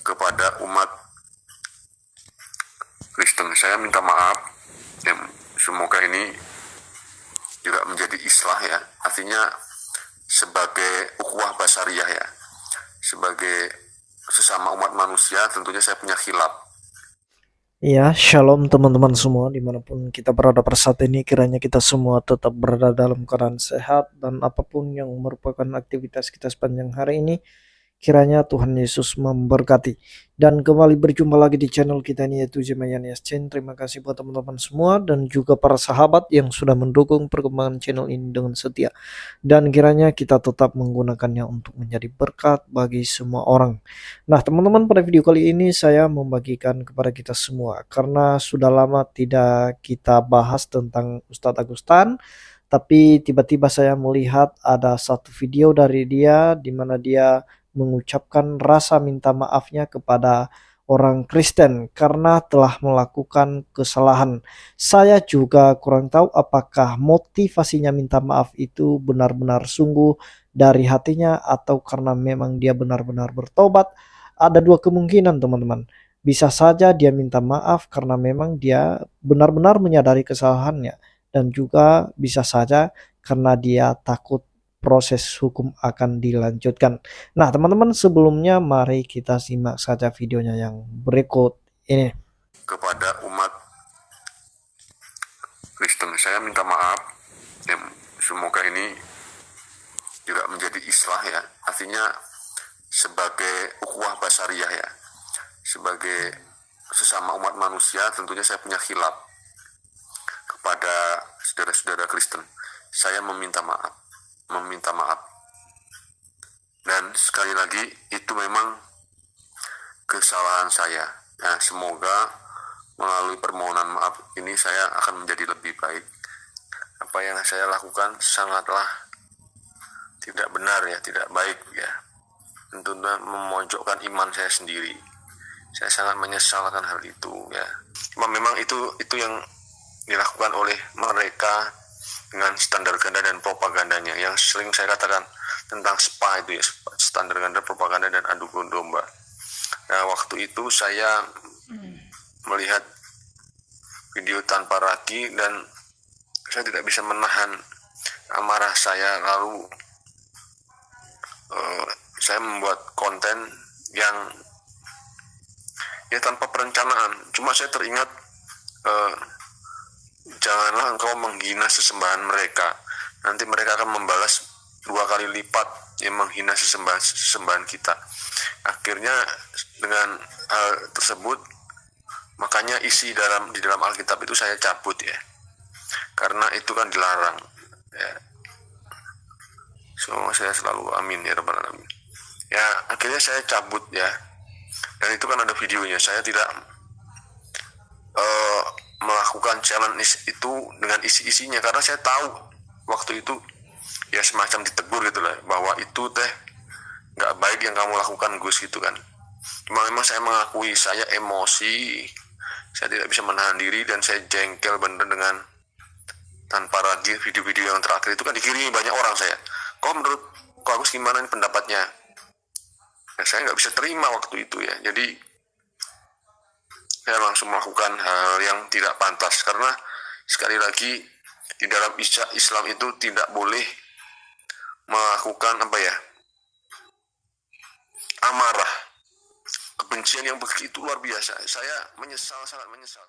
kepada umat Kristen. Saya minta maaf, semoga ini juga menjadi islah ya, artinya sebagai ukhuwah basariyah ya, sebagai sesama umat manusia tentunya saya punya khilaf. Ya, shalom teman-teman semua dimanapun kita berada pada saat ini, kiranya kita semua tetap berada dalam keadaan sehat dan apapun yang merupakan aktivitas kita sepanjang hari ini, kiranya Tuhan Yesus memberkati. Dan kembali berjumpa lagi di channel kita ini, yaitu Jemayan Yasin. Terima kasih buat teman-teman semua dan juga para sahabat yang sudah mendukung perkembangan channel ini dengan setia. Dan kiranya kita tetap menggunakannya untuk menjadi berkat bagi semua orang. Nah teman-teman, pada video kali ini saya membagikan kepada kita semua, karena sudah lama tidak kita bahas tentang Ustadz Agustan. Tapi tiba-tiba saya melihat ada satu video dari dia di mana dia mengucapkan rasa minta maafnya kepada orang Kristen karena telah melakukan kesalahan. Saya juga kurang tahu apakah motivasinya minta maaf itu benar-benar sungguh dari hatinya atau karena memang dia benar-benar bertobat. Ada dua kemungkinan teman-teman. Bisa saja dia minta maaf karena memang dia benar-benar menyadari kesalahannya, dan juga bisa saja karena dia takut proses hukum akan dilanjutkan. Nah teman-teman, sebelumnya mari kita simak saja videonya yang berikut ini. Kepada umat Kristen saya minta maaf, semoga ini juga menjadi islah ya, artinya sebagai ukhuwah basariyah ya, sebagai sesama umat manusia tentunya saya punya khilaf kepada saudara-saudara Kristen. Saya meminta maaf. Dan sekali lagi itu memang kesalahan saya. Nah, semoga melalui permohonan maaf ini saya akan menjadi lebih baik. Apa yang saya lakukan sangatlah tidak benar ya, tidak baik ya. Tentunya memojokkan iman saya sendiri. Saya sangat menyesalkan hal itu ya. Cuma memang itu yang dilakukan oleh mereka dengan standar ganda dan propagandanya yang sering saya katakan tentang SPA itu ya, standar ganda, propaganda, dan adu domba. Nah, waktu itu saya melihat video tanpa ragi dan saya tidak bisa menahan amarah saya, lalu saya membuat konten yang ya tanpa perencanaan. Cuma saya teringat janganlah engkau menghina sesembahan mereka, nanti mereka akan membalas 2 kali lipat yang menghina sesembahan kita. Akhirnya dengan hal tersebut, makanya isi di dalam Alkitab itu saya cabut ya, karena itu kan dilarang ya. Semoga saya selalu amin ya rabbal alamin. Ya akhirnya saya cabut ya, dan itu kan ada videonya. Saya tidak melakukan challenge itu dengan isi-isinya karena saya tahu waktu itu ya semacam ditegur gitu lah, bahwa itu teh nggak baik yang kamu lakukan Gus gitu kan. Cuma memang saya mengakui saya emosi, saya tidak bisa menahan diri dan saya jengkel bener dengan tanpa ragi. Video-video yang terakhir itu kan dikirimi banyak orang. Saya kok menurut Agus gimana nih pendapatnya ya, saya nggak bisa terima waktu itu ya. Jadi saya langsung melakukan hal yang tidak pantas, karena sekali lagi di dalam Islam itu tidak boleh melakukan amarah, kebencian yang begitu luar biasa. Saya menyesal, sangat menyesal.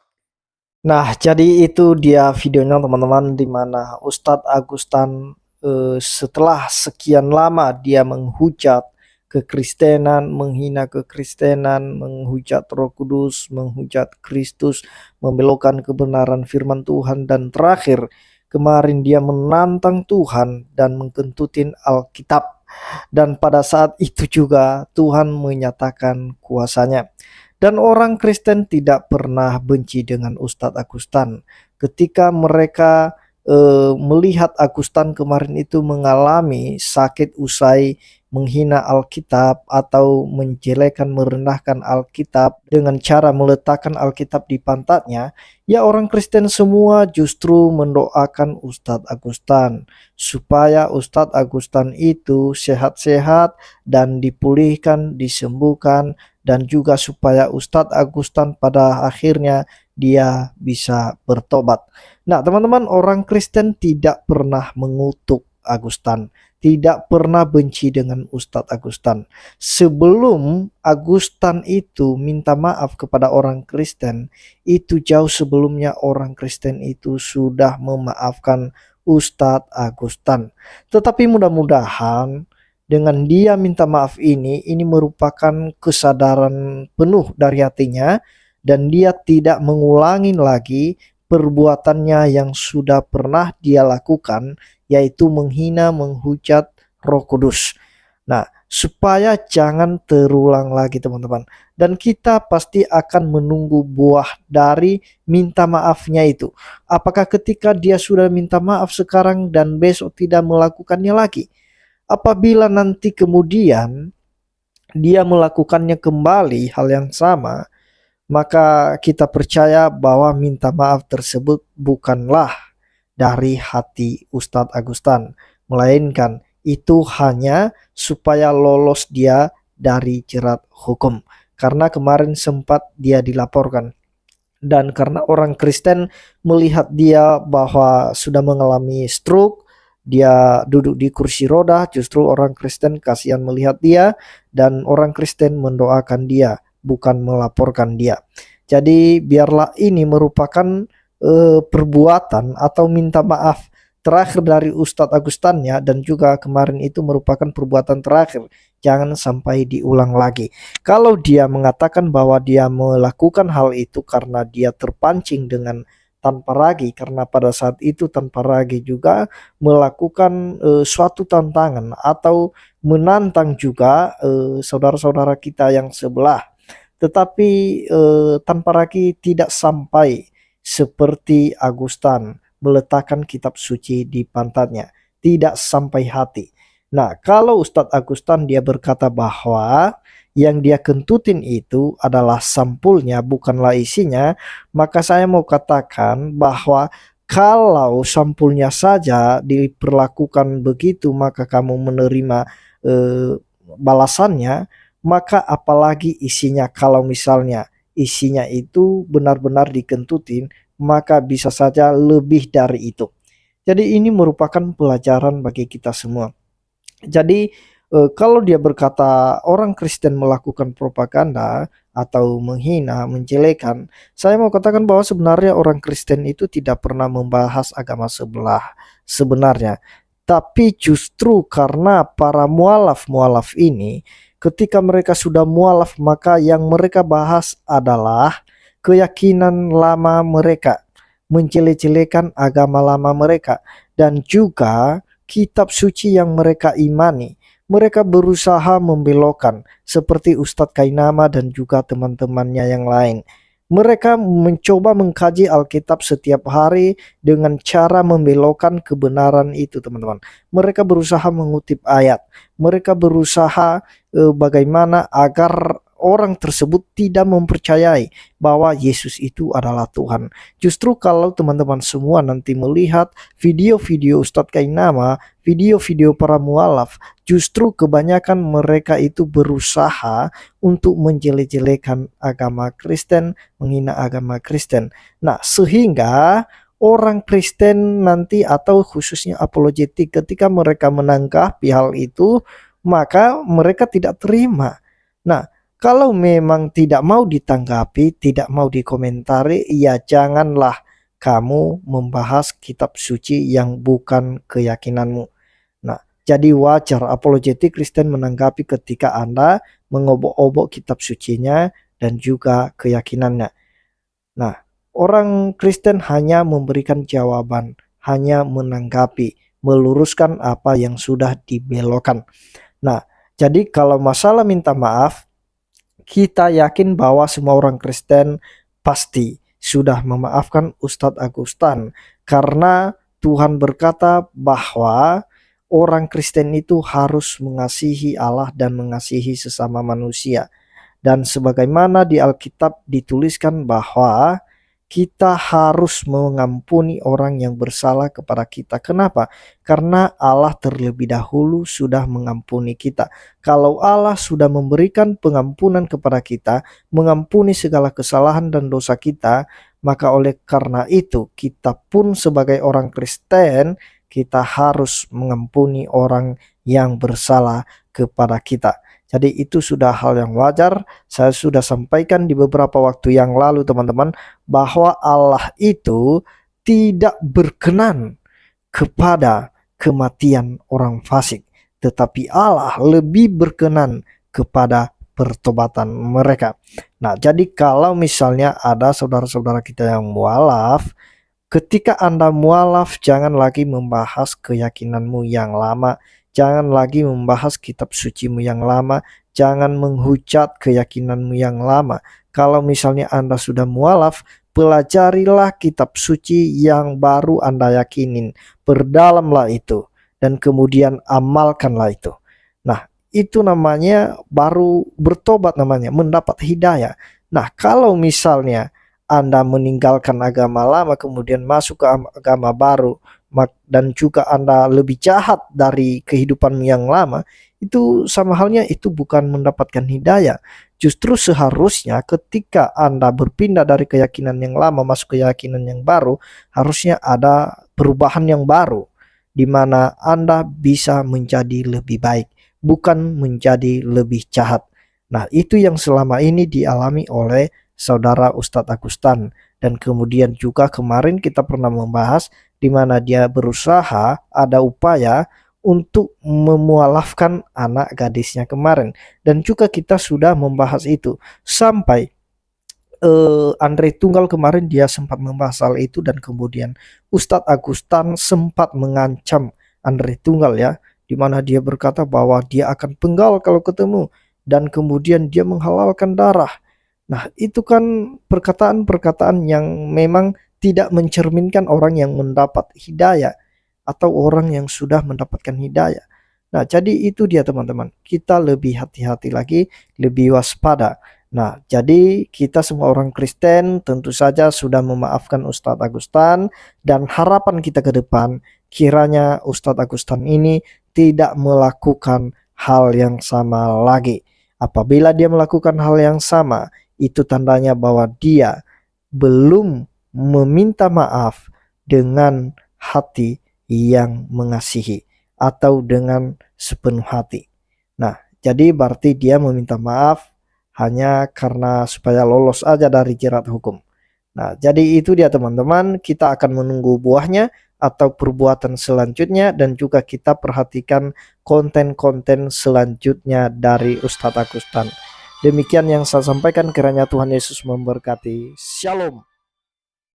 Nah jadi itu dia videonya teman-teman, dimana Ustadz Agustan setelah sekian lama dia menghujat kekristenan, menghina kekristenan, menghujat Roh Kudus, menghujat Kristus, membelokkan kebenaran firman Tuhan, dan terakhir kemarin dia menantang Tuhan dan mengkentutin Alkitab. Dan pada saat itu juga Tuhan menyatakan kuasanya. Dan orang Kristen tidak pernah benci dengan Ustadz Agustan. Ketika mereka melihat Agustan kemarin itu mengalami sakit usai menghina Alkitab atau menjelekan, merendahkan Alkitab dengan cara meletakkan Alkitab di pantatnya, ya orang Kristen semua justru mendoakan Ustadz Agustan supaya Ustadz Agustan itu sehat-sehat dan dipulihkan, disembuhkan dan juga supaya Ustadz Agustan pada akhirnya dia bisa bertobat. Nah, teman-teman, orang Kristen tidak pernah mengutuk Agustan, tidak pernah benci dengan Ustadz Agustan. Sebelum Agustan itu minta maaf kepada orang Kristen, itu jauh sebelumnya orang Kristen itu sudah memaafkan Ustadz Agustan. Tetapi mudah-mudahan dengan dia minta maaf ini merupakan kesadaran penuh dari hatinya, dan dia tidak mengulangi lagi perbuatannya yang sudah pernah dia lakukan, yaitu menghina, menghujat Roh Kudus. Nah, supaya jangan terulang lagi, teman-teman. Dan kita pasti akan menunggu buah dari minta maafnya itu. Apakah ketika dia sudah minta maaf sekarang dan besok tidak melakukannya lagi? Apabila nanti kemudian dia melakukannya kembali hal yang sama, maka kita percaya bahwa minta maaf tersebut bukanlah dari hati Ustadz Agustan, melainkan itu hanya supaya lolos dia dari jerat hukum. Karena kemarin sempat dia dilaporkan, dan karena orang Kristen melihat dia bahwa sudah mengalami stroke, dia duduk di kursi roda, justru orang Kristen kasihan melihat dia, dan orang Kristen mendoakan dia, bukan melaporkan dia. Jadi biarlah ini merupakan perbuatan atau minta maaf terakhir dari Ustadz Agustannya, dan juga kemarin itu merupakan perbuatan terakhir. Jangan sampai diulang lagi. Kalau dia mengatakan bahwa dia melakukan hal itu karena dia terpancing dengan tanpa ragi, karena pada saat itu tanpa ragi juga melakukan suatu tantangan atau menantang juga saudara-saudara kita yang sebelah. Tetapi tanpa ragi tidak sampai seperti Agustan meletakkan kitab suci di pantatnya, tidak sampai hati. Nah, kalau Ustadz Agustan dia berkata bahwa yang dia kentutin itu adalah sampulnya, bukanlah isinya, maka saya mau katakan bahwa kalau sampulnya saja diperlakukan begitu, maka kamu menerima balasannya, maka apalagi isinya. Kalau misalnya isinya itu benar-benar dikentutin, maka bisa saja lebih dari itu. Jadi ini merupakan pelajaran bagi kita semua. Jadi kalau dia berkata orang Kristen melakukan propaganda atau menghina, menjelekan, saya mau katakan bahwa sebenarnya orang Kristen itu tidak pernah membahas agama sebelah sebenarnya. Tapi justru karena para mualaf-mualaf ini, ketika mereka sudah mualaf, maka yang mereka bahas adalah keyakinan lama mereka, menjelek-jelekan agama lama mereka, dan juga kitab suci yang mereka imani. Mereka berusaha membelokkan seperti Ustadz Kainama dan juga teman-temannya yang lain. Mereka mencoba mengkaji Alkitab setiap hari dengan cara membelokkan kebenaran itu, teman-teman. Mereka berusaha mengutip ayat. Mereka berusaha bagaimana agar orang tersebut tidak mempercayai bahwa Yesus itu adalah Tuhan. Justru kalau teman-teman semua nanti melihat video-video Ustadz Kainama, video-video para mualaf, justru kebanyakan mereka itu berusaha untuk menjelek-jelekan agama Kristen, menghina agama Kristen. Nah, sehingga orang Kristen nanti atau khususnya apologetik ketika mereka menanggapi hal itu, maka mereka tidak terima. Nah, kalau memang tidak mau ditanggapi, tidak mau dikomentari, ya janganlah kamu membahas kitab suci yang bukan keyakinanmu. Nah, jadi wajar apologetik Kristen menanggapi ketika Anda mengobok-obok kitab sucinya dan juga keyakinannya. Nah, orang Kristen hanya memberikan jawaban, hanya menanggapi, meluruskan apa yang sudah dibelokkan. Nah, jadi kalau masalah minta maaf, kita yakin bahwa semua orang Kristen pasti sudah memaafkan Ustadz Agustan, karena Tuhan berkata bahwa orang Kristen itu harus mengasihi Allah dan mengasihi sesama manusia. Dan sebagaimana di Alkitab dituliskan bahwa kita harus mengampuni orang yang bersalah kepada kita. Kenapa? Karena Allah terlebih dahulu sudah mengampuni kita. Kalau Allah sudah memberikan pengampunan kepada kita, mengampuni segala kesalahan dan dosa kita, maka oleh karena itu kita pun sebagai orang Kristen, kita harus mengampuni orang yang bersalah kepada kita. Jadi itu sudah hal yang wajar. Saya sudah sampaikan di beberapa waktu yang lalu teman-teman, bahwa Allah itu tidak berkenan kepada kematian orang fasik, tetapi Allah lebih berkenan kepada pertobatan mereka. Nah, jadi kalau misalnya ada saudara-saudara kita yang mualaf, ketika Anda mualaf, jangan lagi membahas keyakinanmu yang lama, jangan lagi membahas kitab sucimu yang lama, jangan menghujat keyakinanmu yang lama. Kalau misalnya Anda sudah mualaf, pelajarilah kitab suci yang baru Anda yakinin, perdalamlah itu, dan kemudian amalkanlah itu. Nah, itu namanya baru bertobat, namanya mendapat hidayah. Nah, kalau misalnya Anda meninggalkan agama lama kemudian masuk ke agama baru, dan juga Anda lebih jahat dari kehidupan yang lama, itu sama halnya itu bukan mendapatkan hidayah. Justru seharusnya ketika Anda berpindah dari keyakinan yang lama masuk keyakinan yang baru, harusnya ada perubahan yang baru, di mana Anda bisa menjadi lebih baik, bukan menjadi lebih jahat. Nah, itu yang selama ini dialami oleh saudara Ustadz Agustan, dan kemudian juga kemarin kita pernah membahas di mana dia berusaha, ada upaya untuk memualafkan anak gadisnya kemarin, dan juga kita sudah membahas itu sampai Andre Tunggal kemarin dia sempat membahas hal itu, dan kemudian Ustadz Agustan sempat mengancam Andre Tunggal ya, di mana dia berkata bahwa dia akan penggal kalau ketemu, dan kemudian dia menghalalkan darah. Nah, itu kan perkataan-perkataan yang memang tidak mencerminkan orang yang mendapat hidayah atau orang yang sudah mendapatkan hidayah. Nah, jadi itu dia teman-teman. Kita lebih hati-hati lagi, lebih waspada. Nah, jadi kita semua orang Kristen tentu saja sudah memaafkan Ustadz Agustan, dan harapan kita ke depan kiranya Ustadz Agustan ini tidak melakukan hal yang sama lagi. Apabila dia melakukan hal yang sama, itu tandanya bahwa dia belum meminta maaf dengan hati yang mengasihi atau dengan sepenuh hati. Nah, jadi berarti dia meminta maaf hanya karena supaya lolos aja dari jerat hukum. Nah, jadi itu dia teman-teman, kita akan menunggu buahnya atau perbuatan selanjutnya, dan juga kita perhatikan konten-konten selanjutnya dari Ustadz Agustan. Demikian yang saya sampaikan, kiranya Tuhan Yesus memberkati. Shalom.